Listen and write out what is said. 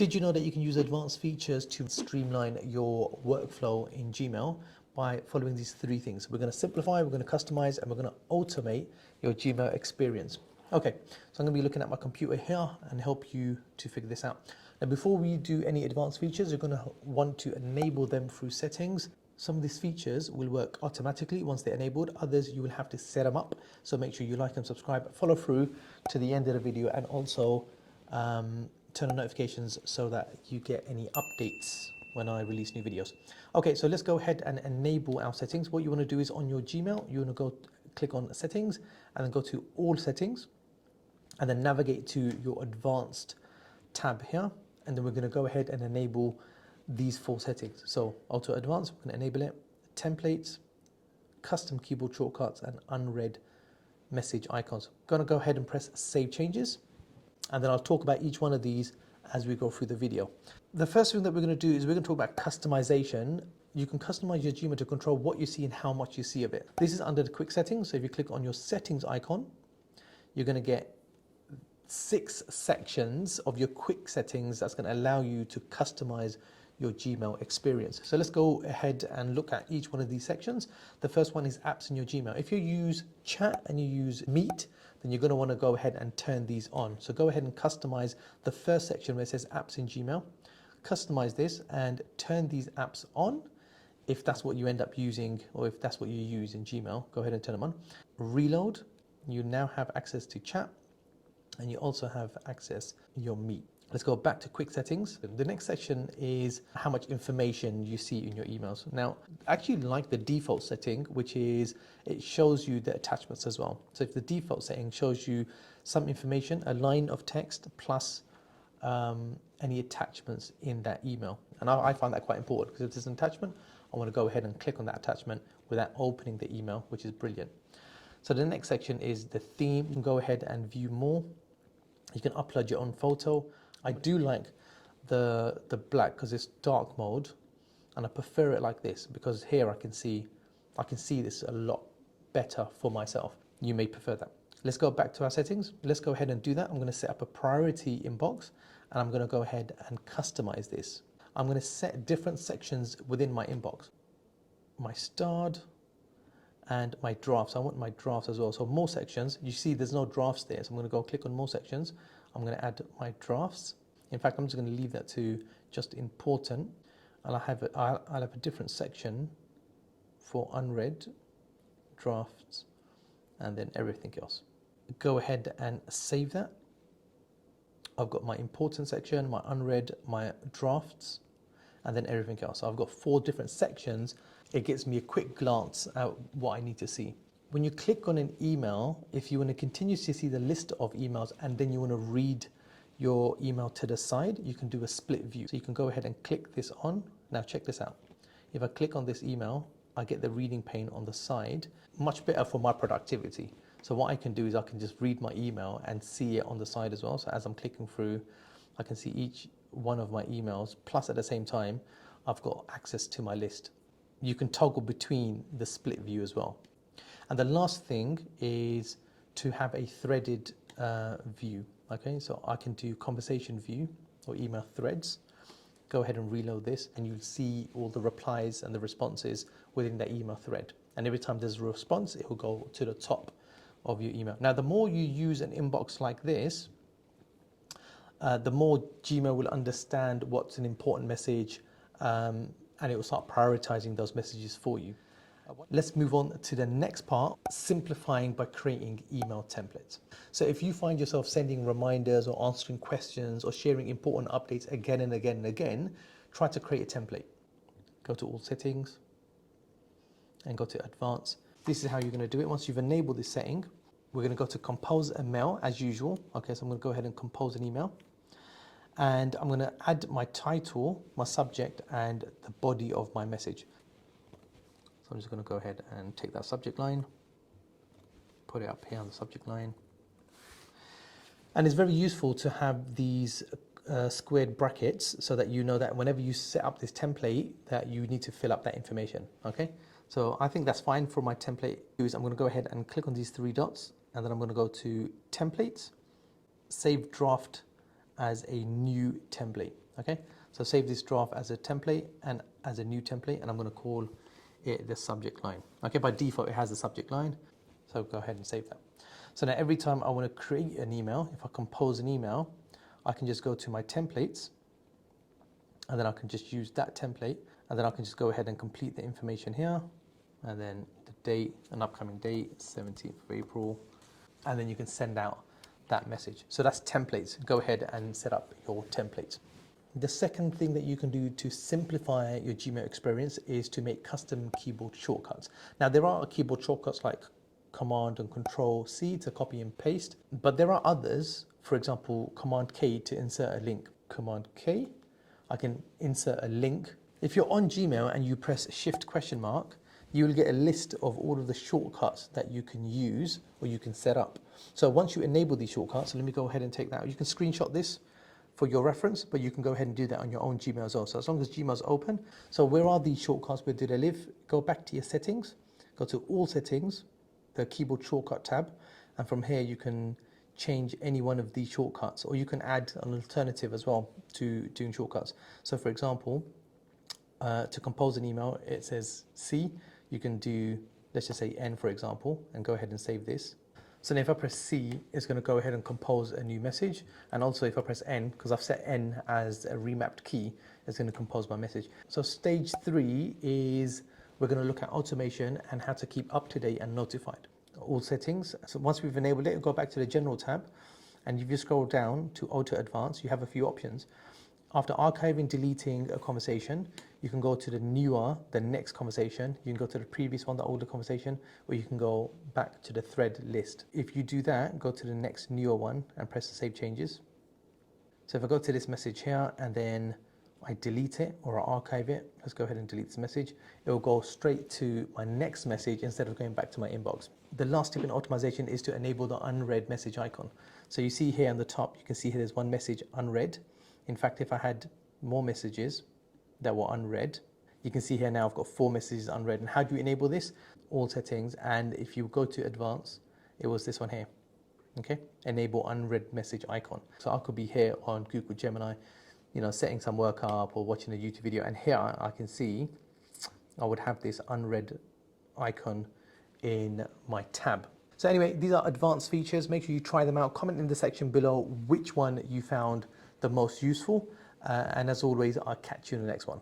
Did you know that you can use advanced features to streamline your workflow in Gmail by following these three things? We're going to simplify, we're going to customize, and we're going to automate your Gmail experience. Okay, so I'm going to be looking at my computer here and help you to figure this out. Now, before we do any advanced features, you're going to want to enable them through settings. Some of these features will work automatically once they're enabled. Others, you will have to set them up. So make sure you like and subscribe, follow through to the end of the video, and also turn on notifications so that you get any updates when I release new videos. Okay, so let's go ahead and enable our settings. What you want to do is on your Gmail, you want to go click on settings and then go to all settings and then navigate to your advanced tab here. And then we're going to go ahead and enable these four settings. So auto advanced, we're going to enable it, templates, custom keyboard shortcuts, and unread message icons. I'm going to go ahead and press save changes. And then I'll talk about each one of these as we go through the video. The first thing that we're going to do is we're going to talk about customization. You can customize your Gmail to control what you see and how much you see of it. This is under the quick settings. So if you click on your settings icon, you're going to get 6 sections of your quick settings that's going to allow you to customize your Gmail experience. So let's go ahead and look at each one of these sections. The first one is apps in your Gmail. If you use chat and you use Meet, then you're going to want to go ahead and turn these on. So go ahead and customize the first section where it says apps in Gmail. Customize this and turn these apps on. If that's what you end up using, or if that's what you use in Gmail, go ahead and turn them on. Reload, you now have access to chat, and you also have access to your Meet. Let's go back to quick settings. The next section is how much information you see in your emails. Now, I actually like the default setting, which is it shows you the attachments as well. So if the default setting shows you some information, a line of text plus any attachments in that email. And I find that quite important because if there's an attachment, I want to go ahead and click on that attachment without opening the email, which is brilliant. So the next section is the theme. You can go ahead and view more. You can upload your own photo. I do like the black because it's dark mode, and I prefer it like this because here I can see this a lot better for myself. You may prefer that. Let's go back to our settings. Let's go ahead and do that. I'm going to set up a priority inbox, and I'm going to go ahead and customize this. I'm going to set different sections within my inbox. My starred and my drafts. I want my drafts as well. So more sections. You see there's no drafts there. So I'm going to go click on more sections. I'm going to add my drafts. In fact, I'm just going to leave that to just important. And I'll have a different section for unread, drafts, and then everything else. Go ahead and save that. I've got my important section, my unread, my drafts, and then everything else. So I've got 4 different sections. It gives me a quick glance at what I need to see. When you click on an email, if you want to continue to see the list of emails and then you want to read your email to the side, you can do a split view. So you can go ahead and click this on. Now check this out. If I click on this email, I get the reading pane on the side. Much better for my productivity. So what I can do is I can just read my email and see it on the side as well. So as I'm clicking through, I can see each one of my emails, plus at the same time, I've got access to my list. You can toggle between the split view as well. And the last thing is to have a threaded view. Okay, so I can do conversation view or email threads. Go ahead and reload this and you'll see all the replies and the responses within that email thread. And every time there's a response, it will go to the top of your email. Now, the more you use an inbox like this, the more Gmail will understand what's an important message, and it will start prioritizing those messages for you. Let's move on to the next part, simplifying by creating email templates. So if you find yourself sending reminders or answering questions or sharing important updates again and again and again, try to create a template. Go to all settings and go to advanced. This is how you're going to do it. Once you've enabled this setting, we're going to go to compose a mail as usual. Okay, so I'm going to go ahead and compose an email. And I'm going to add my title, my subject, and the body of my message. So I'm just going to go ahead and take that subject line, put it up here on the subject line. And it's very useful to have these squared brackets so that you know that whenever you set up this template that you need to fill up that information, okay? So I think that's fine for my template. I'm going to go ahead and click on these 3 dots, and then I'm going to go to templates, save draft as a new template. Okay, so save this draft as a template and as a new template, and I'm going to call it the subject line. Okay, by default it has a subject line, so go ahead and save that. So now every time I want to create an email, if I compose an email, I can just go to my templates, and then I can just use that template, and then I can just go ahead and complete the information here, and then the date, an upcoming date, 17th of April, and then you can send out that message. So that's templates. Go ahead and set up your templates. The second thing that you can do to simplify your Gmail experience is to make custom keyboard shortcuts. Now there are keyboard shortcuts like Command and Control C to copy and paste, but there are others. For example, Command K to insert a link. Command K, I can insert a link. If you're on Gmail and you press Shift question mark, you will get a list of all of the shortcuts that you can use or you can set up. So once you enable these shortcuts, so let me go ahead and take that. You can screenshot this for your reference, but you can go ahead and do that on your own Gmail as well. So as long as Gmail's open. So where are these shortcuts? Where do they live? Go back to your settings, go to all settings, the keyboard shortcut tab, and from here you can change any one of these shortcuts, or you can add an alternative as well to doing shortcuts. So for example, to compose an email, it says C. You can do, let's just say N for example, and go ahead and save this. So now if I press C, it's going to go ahead and compose a new message. And also if I press N, because I've set N as a remapped key, it's going to compose my message. So stage 3 is we're going to look at automation and how to keep up to date and notified. All settings. So once we've enabled it, go back to the general tab, and if you scroll down to auto advanced, you have a few options. After archiving, deleting a conversation, you can go to the next conversation. You can go to the previous one, the older conversation, or you can go back to the thread list. If you do that, go to the next newer one and press the save changes. So if I go to this message here and then I delete it or I archive it, let's go ahead and delete this message. It will go straight to my next message instead of going back to my inbox. The last tip in optimization is to enable the unread message icon. So you see here on the top, you can see here there's one message unread. In fact, if I had more messages that were unread, you can see here now I've got 4 messages unread. And how do you enable this? All settings, and if you go to advanced, it was this one here. Okay, enable unread message icon. So I could be here on Google Gemini, setting some work up or watching a YouTube video, and here I can see I would have this unread icon in my tab. So anyway, these are advanced features. Make sure you try them out. Comment in the section below which one you found the most useful. And as always, I'll catch you in the next one.